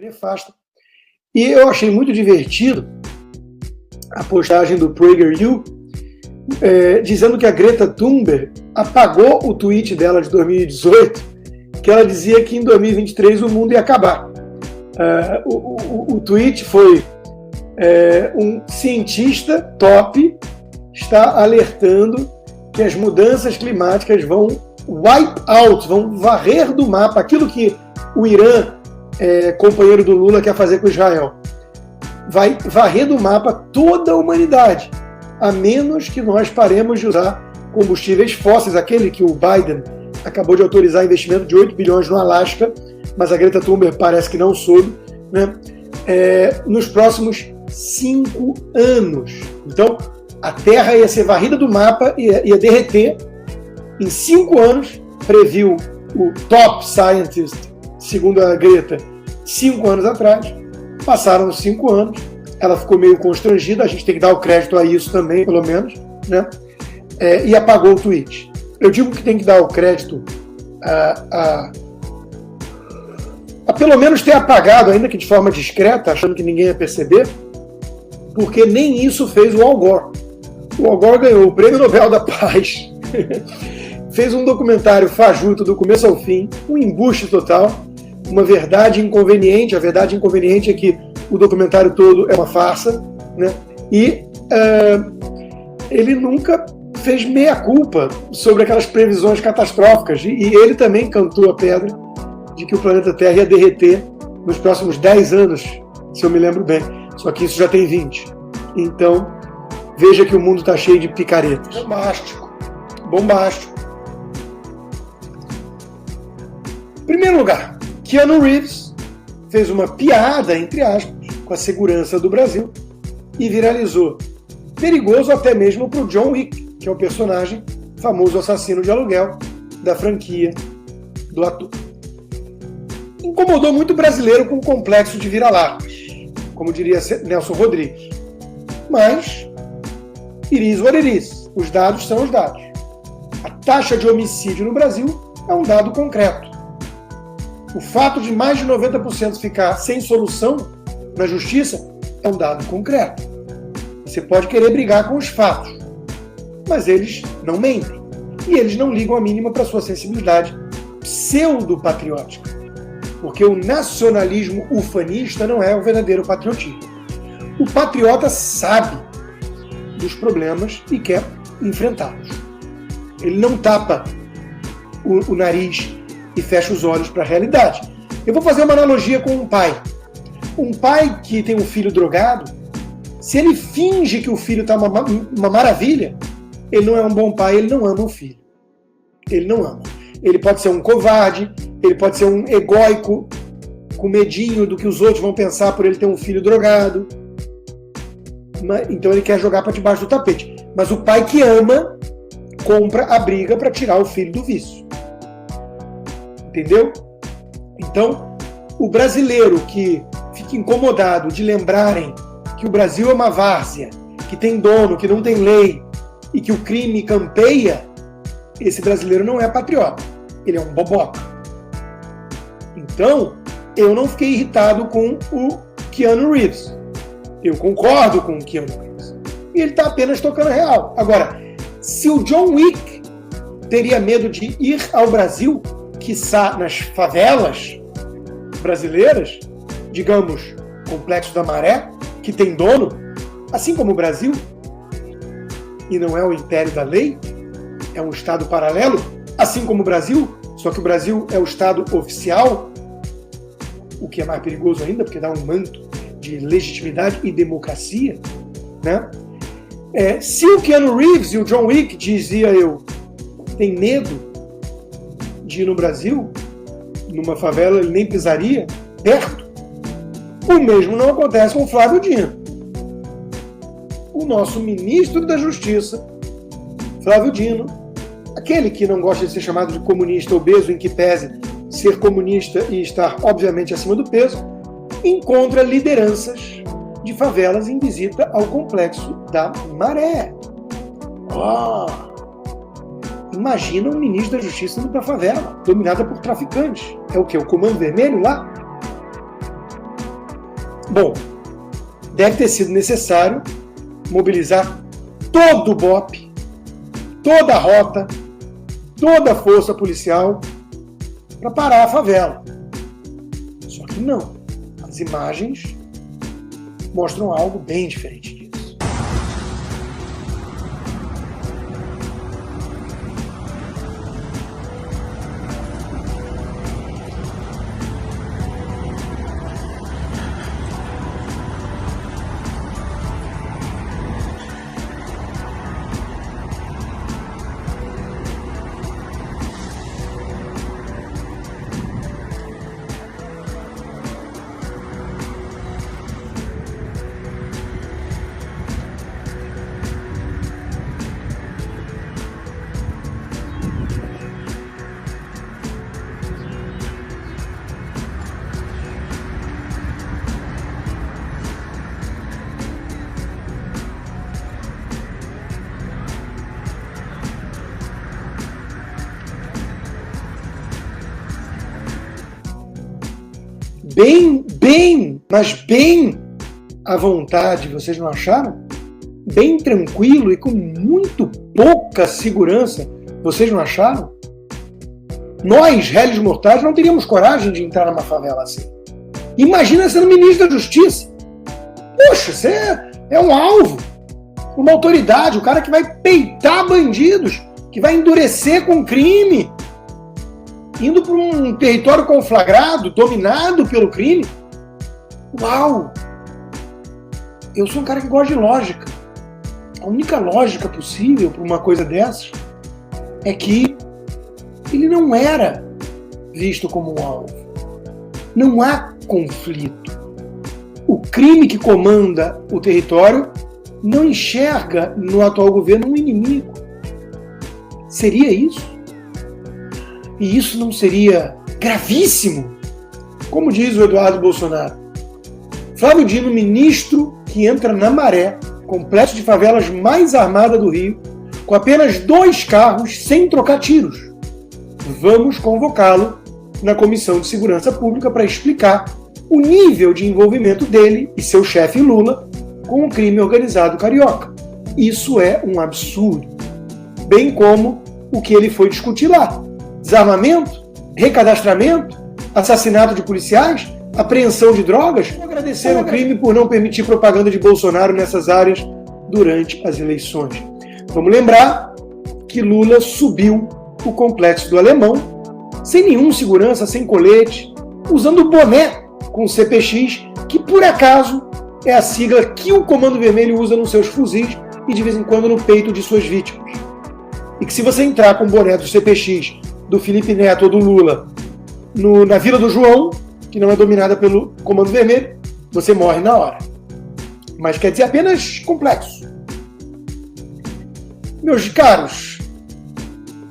nefasta. E eu achei muito divertido a postagem do PragerU, dizendo que a Greta Thunberg apagou o tweet dela de 2018, que ela dizia que em 2023 o mundo ia acabar. O tweet foi: um cientista top está alertando que as mudanças climáticas vão wipe out, vão varrer do mapa aquilo que o Irã, companheiro do Lula, quer fazer com Israel. Vai varrer do mapa toda a humanidade, a menos que nós paremos de usar combustíveis fósseis, aquele que o Biden acabou de autorizar investimento de 8 bilhões no Alasca, mas a Greta Thunberg parece que não soube, né? Nos próximos 5 anos. Então, a Terra ia ser varrida do mapa, ia derreter. Em 5 anos, previu o top scientist, segundo a Greta, 5 anos atrás. Passaram 5 anos, ela ficou meio constrangida, a gente tem que dar o crédito a isso também, pelo menos, né? E apagou o tweet. Eu digo que tem que dar o crédito a pelo menos ter apagado, ainda que de forma discreta, achando que ninguém ia perceber, porque nem isso fez o Al Gore. O Al Gore ganhou o Prêmio Nobel da Paz, fez um documentário fajuto do começo ao fim, um embuste total, uma verdade inconveniente. A verdade inconveniente é que o documentário todo é uma farsa, né? E ele nunca fez meia-culpa sobre aquelas previsões catastróficas, e ele também cantou a pedra de que o planeta Terra ia derreter nos próximos 10 anos, se eu me lembro bem, só que isso já tem 20. Então, veja que o mundo está cheio de picaretas. Bombástico. Em primeiro lugar, Keanu Reeves fez uma piada, entre aspas, com a segurança do Brasil e viralizou. Perigoso até mesmo para o John Wick, que é o personagem famoso assassino de aluguel da franquia do ator. Incomodou muito o brasileiro com o complexo de vira-latas, como diria Nelson Rodrigues. Mas, iris what it is. Os dados são os dados. A taxa de homicídio no Brasil é um dado concreto. O fato de mais de 90% ficar sem solução na justiça é um dado concreto. Você pode querer brigar com os fatos, mas eles não mentem. E eles não ligam a mínima para a sua sensibilidade pseudo-patriótica. Porque o nacionalismo ufanista não é o verdadeiro patriotismo. O patriota sabe dos problemas e quer enfrentá-los. Ele não tapa o nariz e fecha os olhos para a realidade. Eu vou fazer uma analogia com um pai. Um pai que tem um filho drogado, se ele finge que o filho está uma maravilha, ele não é um bom pai, ele não ama o filho. Ele não ama. Ele pode ser um covarde, ele pode ser um egóico, com medinho do que os outros vão pensar por ele ter um filho drogado. Então ele quer jogar para debaixo do tapete. Mas o pai que ama, compra a briga para tirar o filho do vício. Entendeu? Então, o brasileiro que fica incomodado de lembrarem que o Brasil é uma várzea, que tem dono, que não tem lei e que o crime campeia, esse brasileiro não é patriota. Ele é um boboca. Então, eu não fiquei irritado com o Keanu Reeves. Eu concordo com o Keanu Reeves. E ele está apenas tocando a real. Agora, se o John Wick teria medo de ir ao Brasil, quiçá nas favelas brasileiras, digamos, Complexo da Maré, que tem dono, assim como o Brasil, e não é o império da lei, é um Estado paralelo, assim como o Brasil, só que o Brasil é o Estado oficial, o que é mais perigoso ainda, porque dá um manto de legitimidade e democracia, né? Se o Keanu Reeves e o John Wick, dizia eu, tem medo de ir no Brasil, numa favela ele nem pisaria perto, o mesmo não acontece com o Flávio Dino. O nosso ministro da Justiça, Flávio Dino, aquele que não gosta de ser chamado de comunista obeso, em que pese ser comunista e estar, obviamente, acima do peso, encontra lideranças de favelas em visita ao Complexo da Maré. Imagina um ministro da Justiça indo para a favela, dominada por traficantes. É o quê? O Comando Vermelho lá? Bom, deve ter sido necessário mobilizar todo o BOPE, toda a rota, toda a força policial para parar a favela. Só que não. As imagens mostram algo bem diferente disso. Mas bem à vontade, vocês não acharam? Bem tranquilo e com muito pouca segurança, vocês não acharam? Nós, réis mortais, não teríamos coragem de entrar numa favela assim. Imagina sendo ministro da Justiça. Poxa, você é um alvo, uma autoridade, o cara que vai peitar bandidos, que vai endurecer com crime, indo para um território conflagrado, dominado pelo crime. Uau! Eu sou um cara que gosta de lógica. A única lógica possível para uma coisa dessas é que ele não era visto como um alvo. Não há conflito. O crime que comanda o território não enxerga no atual governo um inimigo. Seria isso? E isso não seria gravíssimo? Como diz o Eduardo Bolsonaro, Flávio Dino, ministro que entra na Maré, complexo de favelas mais armada do Rio, com apenas 2 carros sem trocar tiros. Vamos convocá-lo na Comissão de Segurança Pública para explicar o nível de envolvimento dele e seu chefe Lula com o crime organizado carioca. Isso é um absurdo. Bem como o que ele foi discutir lá. Desarmamento, recadastramento, assassinato de policiais, apreensão de drogas. Agradecer o crime por não permitir propaganda de Bolsonaro nessas áreas durante as eleições. Vamos lembrar que Lula subiu o complexo do Alemão sem nenhum segurança, sem colete, usando boné com CPX, que por acaso é a sigla que o Comando Vermelho usa nos seus fuzis e de vez em quando no peito de suas vítimas. E que se você entrar com o boné do CPX, do Felipe Neto ou do Lula na Vila do João, que não é dominada pelo Comando Vermelho, você morre na hora. Mas quer dizer apenas complexo. Meus caros,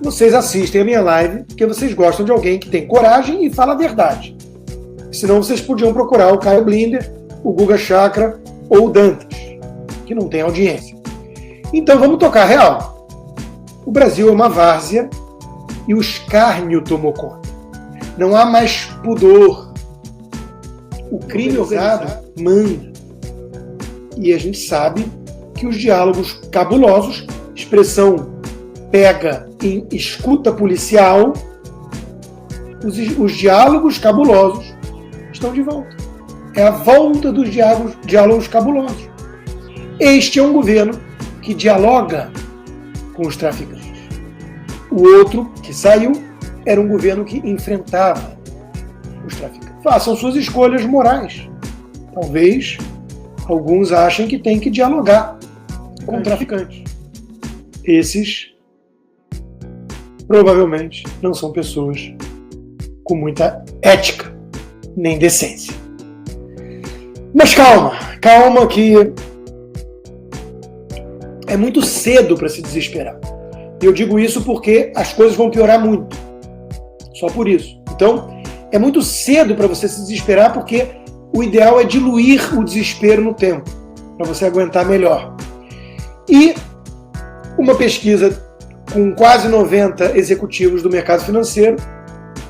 vocês assistem a minha live porque vocês gostam de alguém que tem coragem e fala a verdade. Senão vocês podiam procurar o Caio Blinder, o Guga Chakra ou o Dantas, que não tem audiência. Então vamos tocar real. O Brasil é uma várzea e o escárnio tomou conta. Não há mais pudor. O crime organizado manda. E a gente sabe que os diálogos cabulosos, expressão pega em escuta policial, os diálogos cabulosos estão de volta. É a volta dos diálogos cabulosos. Este é um governo que dialoga com os traficantes. O outro, que saiu, era um governo que enfrentava os traficantes. Façam suas escolhas morais. Talvez alguns achem que tem que dialogar com traficantes. Esses provavelmente não são pessoas com muita ética nem decência. Mas calma que é muito cedo para se desesperar. E eu digo isso porque as coisas vão piorar muito. Só por isso. Então, é muito cedo para você se desesperar porque o ideal é diluir o desespero no tempo, para você aguentar melhor. E uma pesquisa com quase 90 executivos do mercado financeiro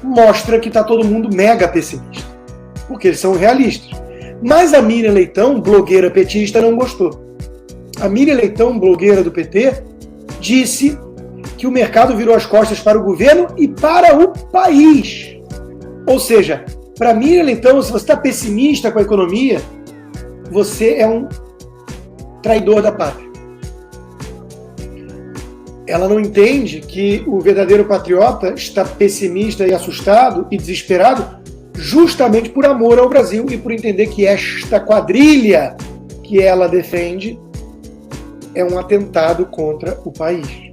mostra que está todo mundo mega pessimista, porque eles são realistas. Mas a Miriam Leitão, blogueira petista, não gostou. A Miriam Leitão, blogueira do PT, disse que o mercado virou as costas para o governo e para o país. Ou seja, para Miriam Leitão, se você está pessimista com a economia, você é um traidor da pátria. Ela não entende que o verdadeiro patriota está pessimista e assustado e desesperado justamente por amor ao Brasil e por entender que esta quadrilha que ela defende é um atentado contra o país.